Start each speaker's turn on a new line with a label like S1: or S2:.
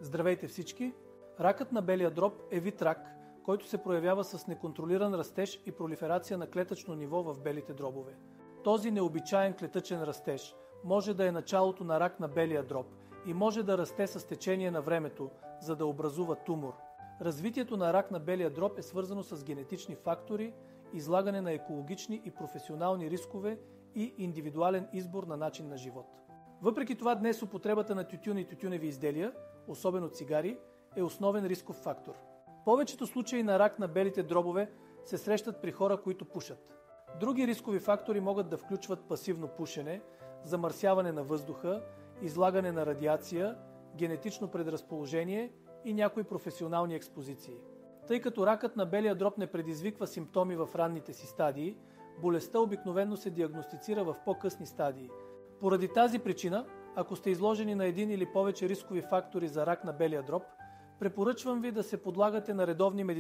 S1: Здравейте всички! Ракът на белия дроб е вид рак, който се проявява с неконтролиран растеж и пролиферация на клетъчно ниво в белите дробове. Този необичаен клетъчен растеж може да е началото на рак на белия дроб и може да расте с течение на времето, за да образува тумор. Развитието на рак на белия дроб е свързано с генетични фактори, излагане на екологични и професионални рискове и индивидуален избор на начин на живот. Въпреки това, днес употребата на тютюн и тютюневи изделия, особено цигари, е основен рисков фактор. Повечето случаи на рак на белите дробове се срещат при хора, които пушат. Други рискови фактори могат да включват пасивно пушене, замърсяване на въздуха, излагане на радиация, генетично предразположение и някои професионални експозиции. Тъй като ракът на белия дроб не предизвиква симптоми в ранните си стадии, болестта обикновено се диагностицира в по-късни стадии. Поради тази причина, ако сте изложени на един или повече рискови фактори за рак на белия дроб, препоръчвам ви да се подлагате на редовни медицински